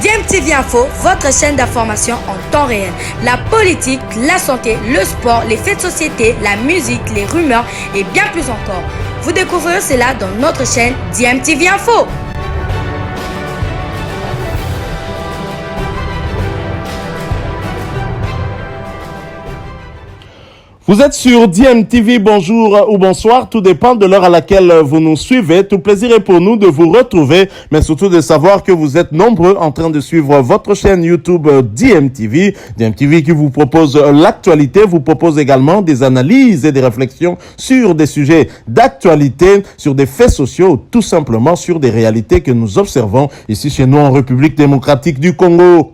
DMTV Info, votre chaîne d'information en temps réel. La politique, la santé, le sport, les faits de société, la musique, les rumeurs et bien plus encore. Vous découvrirez cela dans notre chaîne DMTV Info. Vous êtes sur DMTV, bonjour ou bonsoir, tout dépend de l'heure à laquelle vous nous suivez. Tout plaisir est pour nous de vous retrouver, mais surtout de savoir que vous êtes nombreux en train de suivre votre chaîne YouTube DMTV. DMTV qui vous propose l'actualité, vous propose également des analyses et des réflexions sur des sujets d'actualité, sur des faits sociaux, tout simplement sur des réalités que nous observons ici chez nous en République démocratique du Congo.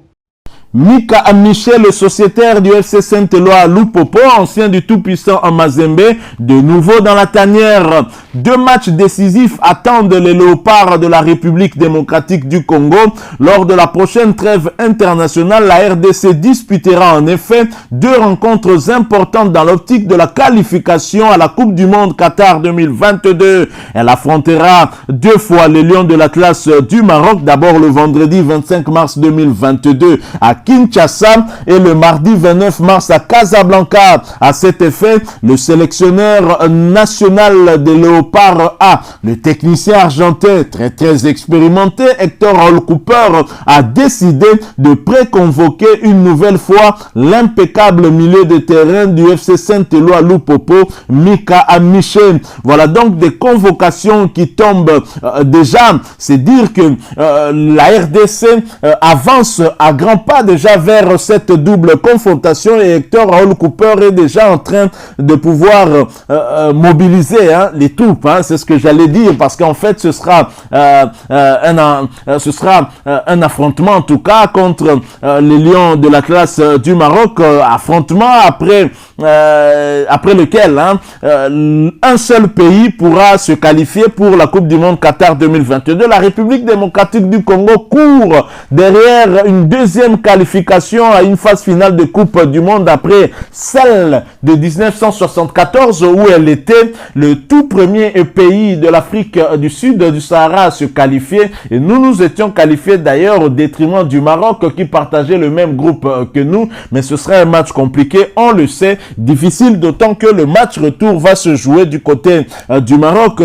Mika Michel, le sociétaire du FC Saint-Éloi Lupopo, ancien du tout-puissant en Mazembe, de nouveau dans la tanière. 2 matchs décisifs attendent les léopards de la République démocratique du Congo. Lors de la prochaine trêve internationale, la RDC disputera en effet 2 rencontres importantes dans l'optique de la qualification à la Coupe du Monde Qatar 2022. Elle affrontera 2 fois les Lions de l'Atlas du Maroc, d'abord le vendredi 25 mars 2022 à Kinshasa et le mardi 29 mars à Casablanca. À cet effet, le sélectionneur national des Léopards A, le technicien argentin très expérimenté Hector Raul Cooper, a décidé de préconvoquer une nouvelle fois l'impeccable milieu de terrain du FC Saint-Éloi Lupopo, Mika Michel. Voilà donc des convocations qui tombent déjà. C'est dire que la RDC avance à grands pas déjà vers cette double confrontation et Hector Raul Cooper est déjà en train de pouvoir mobiliser les troupes. C'est ce que j'allais dire parce qu'en fait ce sera un affrontement en tout cas contre les Lions de l'Atlas du Maroc, affrontement après lequel un seul pays pourra se qualifier pour la Coupe du Monde Qatar 2022. La République démocratique du Congo court derrière une deuxième qualification à une phase finale de Coupe du Monde après celle de 1974 où elle était le tout premier pays de l'Afrique du Sud du Sahara à se qualifier et nous étions qualifiés d'ailleurs au détriment du Maroc qui partageait le même groupe que nous, mais ce serait un match compliqué, on le sait, difficile, d'autant que le match retour va se jouer du côté du Maroc.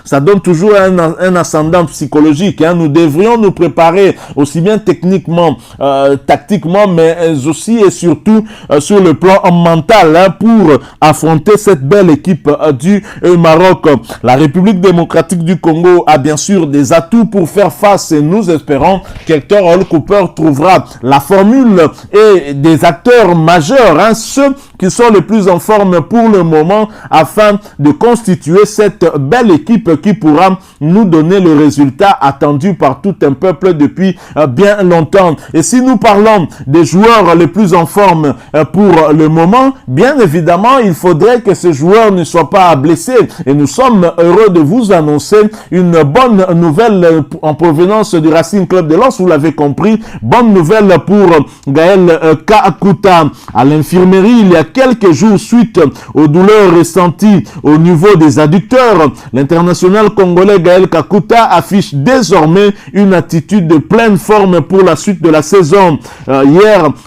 Ça donne toujours un ascendant psychologique. Nous devrions nous préparer aussi bien techniquement, tactiquement, mais aussi et surtout sur le plan mental pour affronter cette belle équipe du Maroc. La République démocratique du Congo a bien sûr des atouts pour faire face et nous espérons qu'Hector Raul Cooper trouvera la formule et des acteurs majeurs, ceux qui sont les plus en forme pour le moment afin de constituer cette belle équipe qui pourra nous donner le résultat attendu par tout un peuple depuis bien longtemps. Et si nous parlons des joueurs les plus en forme pour le moment, bien évidemment, il faudrait que ces joueurs ne soient pas blessés. Et nous sommes heureux de vous annoncer une bonne nouvelle en provenance du Racing Club de Lens. Vous l'avez compris, bonne nouvelle pour Gaël Kakuta. À l'infirmerie, il y a quelques jours suite aux douleurs ressenties au niveau des adducteurs, l'international congolais Gaël Kakuta affiche désormais une attitude de pleine forme pour la suite de la saison.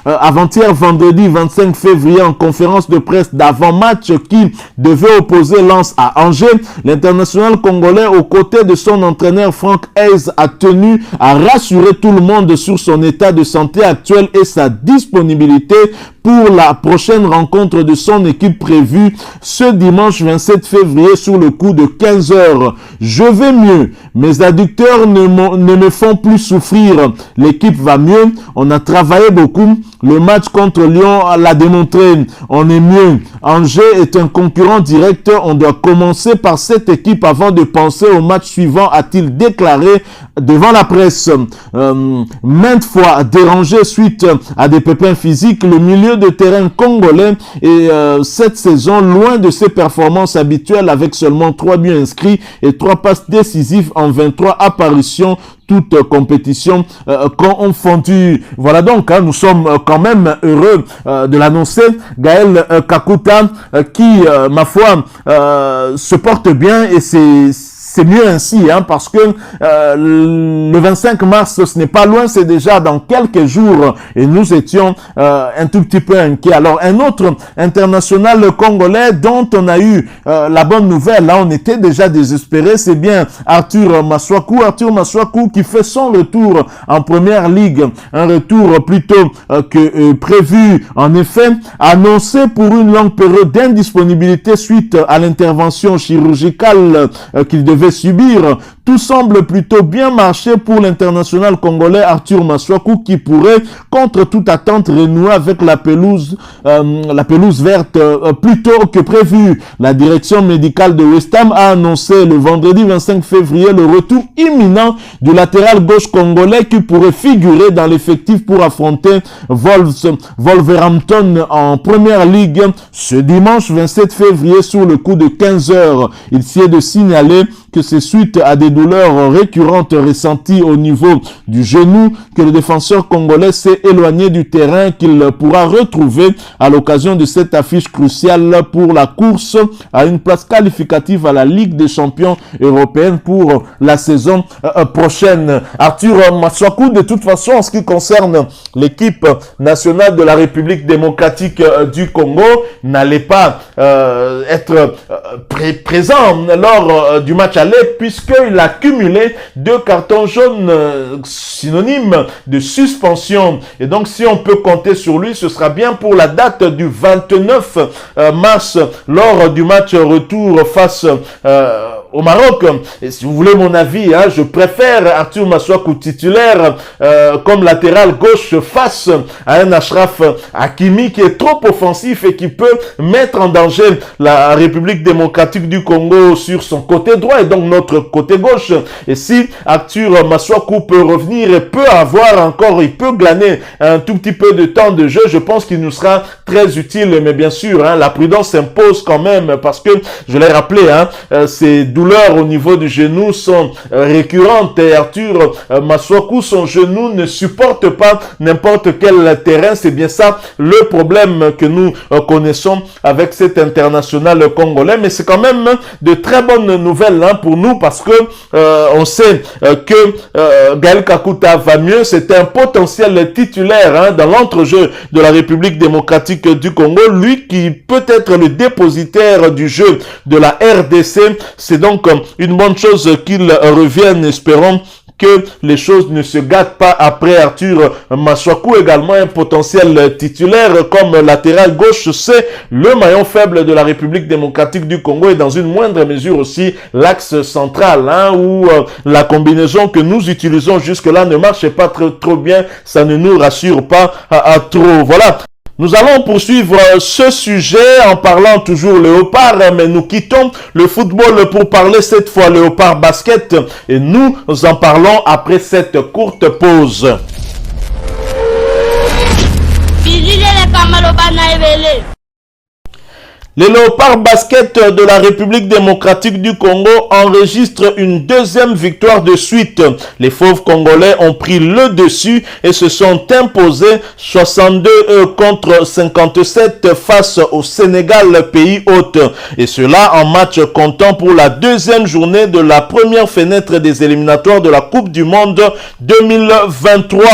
Avant-hier, vendredi 25 février, en conférence de presse d'avant-match qui devait opposer Lens à Angers, l'international congolais aux côtés de son entraîneur Franck Hayes a tenu à rassurer tout le monde sur son état de santé actuel et sa disponibilité pour la prochaine rencontre de son équipe prévue ce dimanche 27 février sur le coup de 15 heures. Je vais mieux. Mes adducteurs ne me font plus souffrir. L'équipe va mieux. On a travaillé beaucoup. Le match contre Lyon l'a démontré. On est mieux. Angers est un concurrent direct. On doit commencer par cette équipe avant de penser au match suivant, a-t-il déclaré devant la presse. Maintes fois dérangé suite à des pépins physiques, le milieu de terrain congolais est cette saison loin de ses performances habituelles avec seulement 3 buts inscrits et 3 passes décisives en 23 apparitions, toutes compétitions confondues. Voilà donc, nous sommes quand même heureux de l'annoncer. Gaël Kakuta qui, ma foi, se porte bien et c'est c'est mieux ainsi, hein, parce que le 25 mars, ce n'est pas loin, c'est déjà dans quelques jours, et nous étions un tout petit peu inquiets. Alors, un autre international congolais dont on a eu la bonne nouvelle, là, on était déjà désespéré, c'est bien Arthur Masuaku qui fait son retour en première ligue, un retour plutôt que prévu, en effet, annoncé pour une longue période d'indisponibilité suite à l'intervention chirurgicale qu'il devait subir. Tout semble plutôt bien marcher pour l'international congolais Arthur Masuaku qui pourrait, contre toute attente, renouer avec la pelouse verte plus tôt que prévu. La direction médicale de West Ham a annoncé le vendredi 25 février le retour imminent du latéral gauche congolais qui pourrait figurer dans l'effectif pour affronter Wolverhampton en première ligue ce dimanche 27 février sur le coup de 15 heures. Il s'y est de signaler que c'est suite à des douleurs récurrentes ressenties au niveau du genou que le défenseur congolais s'est éloigné du terrain, qu'il pourra retrouver à l'occasion de cette affiche cruciale pour la course à une place qualificative à la Ligue des champions européenne pour la saison prochaine. Arthur Masuaku, de toute façon, en ce qui concerne l'équipe nationale de la République démocratique du Congo, n'allait pas être présent lors du match aller, puisqu'il a cumulé 2 cartons jaunes synonymes de suspension. Et donc, si on peut compter sur lui, ce sera bien pour la date du 29 mars, lors du match retour face au Maroc. Et si vous voulez mon avis, hein, je préfère Arthur Masuaku titulaire comme latéral gauche face à un Achraf Hakimi qui est trop offensif et qui peut mettre en danger la République démocratique du Congo sur son côté droit et donc notre côté gauche. Et si Arthur Masuaku peut revenir et il peut glaner un tout petit peu de temps de jeu, je pense qu'il nous sera très utile. Mais bien sûr, hein, la prudence s'impose quand même parce que, je l'ai rappelé, hein, ces douleurs au niveau du genou sont récurrentes et Arthur Masuaku, son genou ne supporte pas n'importe quel terrain. C'est bien ça le problème que nous connaissons avec cet international congolais. Mais c'est quand même de très bonnes nouvelles, hein, pour nous parce que on sait que Gaël Kakuta va mieux. C'est un potentiel titulaire, hein, dans l'entrejeu de la République démocratique du Congo. Lui qui peut être le dépositaire du jeu de la RDC. C'est donc une bonne chose qu'il revienne. Espérons que les choses ne se gâtent pas après Arthur Masuaku, également un potentiel titulaire comme latéral gauche. C'est le maillon faible de la République démocratique du Congo et dans une moindre mesure aussi l'axe central, hein, où la combinaison que nous utilisons jusque-là ne marche pas trop bien. Ça ne nous rassure pas trop. Voilà. Nous allons poursuivre ce sujet en parlant toujours léopard, mais nous quittons le football pour parler cette fois léopard basket et nous en parlons après cette courte pause. Les Léopards basket de la République démocratique du Congo enregistrent une deuxième victoire de suite. Les fauves congolais ont pris le dessus et se sont imposés 62 contre 57 face au Sénégal, pays hôte. Et cela en match comptant pour la deuxième journée de la première fenêtre des éliminatoires de la Coupe du Monde 2023.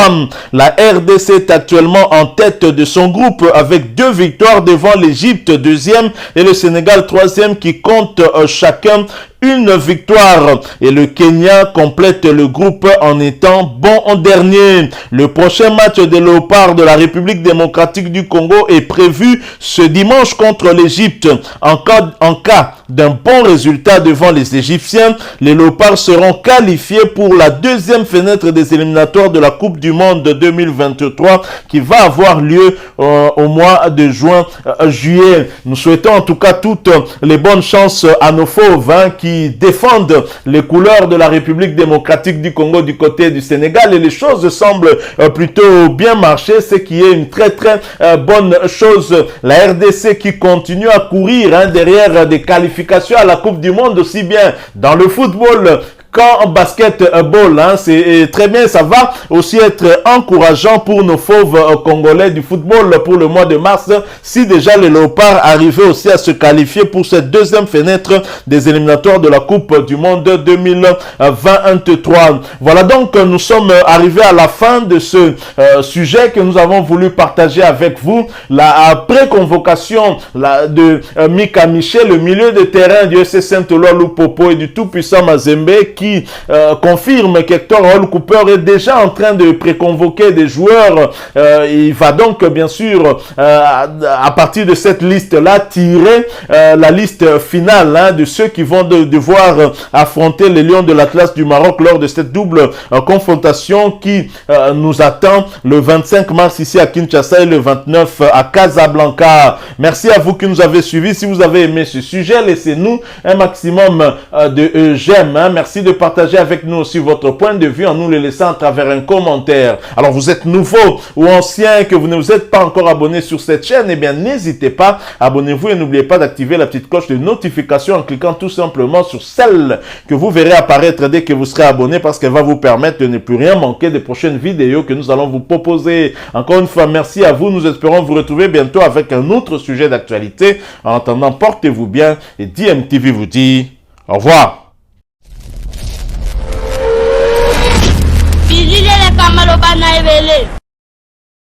La RDC est actuellement en tête de son groupe avec 2 victoires devant l'Égypte, deuxième, et le Sénégal troisième qui compte chacun une victoire. Et le Kenya complète le groupe en étant bon en dernier. Le prochain match des Léopards de la République démocratique du Congo est prévu ce dimanche contre l'Égypte. En cas d'un bon résultat devant les Égyptiens, les Léopards seront qualifiés pour la deuxième fenêtre des éliminatoires de la Coupe du Monde 2023 qui va avoir lieu au mois de juillet. Nous souhaitons en tout cas toutes les bonnes chances à nos fauves, hein, qui défendent les couleurs de la République démocratique du Congo du côté du Sénégal, et les choses semblent plutôt bien marcher, ce qui est une très bonne chose. La RDC qui continue à courir, hein, derrière des qualifications à la Coupe du Monde, aussi bien dans le football quand basketball, hein, c'est très bien, ça va aussi être encourageant pour nos fauves congolais du football pour le mois de mars, si déjà les Léopards arrivaient aussi à se qualifier pour cette deuxième fenêtre des éliminatoires de la Coupe du Monde 2023. Voilà donc, nous sommes arrivés à la fin de ce sujet que nous avons voulu partager avec vous, la pré-convocation de Mika Miché, le milieu de terrain du FC Saint-Éloi Lupopo et du tout-puissant Mazembe, qui confirme qu'Hector Raoul Cooper est déjà en train de préconvoquer des joueurs. Il va donc bien sûr à partir de cette liste-là tirer la liste finale, hein, de ceux qui vont devoir affronter les Lions de l'Atlas du Maroc lors de cette double confrontation qui nous attend le 25 mars ici à Kinshasa et le 29 à Casablanca. Merci à vous qui nous avez suivis. Si vous avez aimé ce sujet, laissez-nous un maximum de j'aime. Hein. Merci de partager avec nous aussi votre point de vue en nous le laissant à travers un commentaire. Alors vous êtes nouveau ou ancien, que vous ne vous êtes pas encore abonné sur cette chaîne, eh bien n'hésitez pas, abonnez-vous et n'oubliez pas d'activer la petite cloche de notification en cliquant tout simplement sur celle que vous verrez apparaître dès que vous serez abonné, parce qu'elle va vous permettre de ne plus rien manquer des prochaines vidéos que nous allons vous proposer. Encore une fois, merci à vous. Nous espérons vous retrouver bientôt avec un autre sujet d'actualité. En attendant, portez-vous bien et DMTV vous dit au revoir. Bilile le kamalo bana ebele.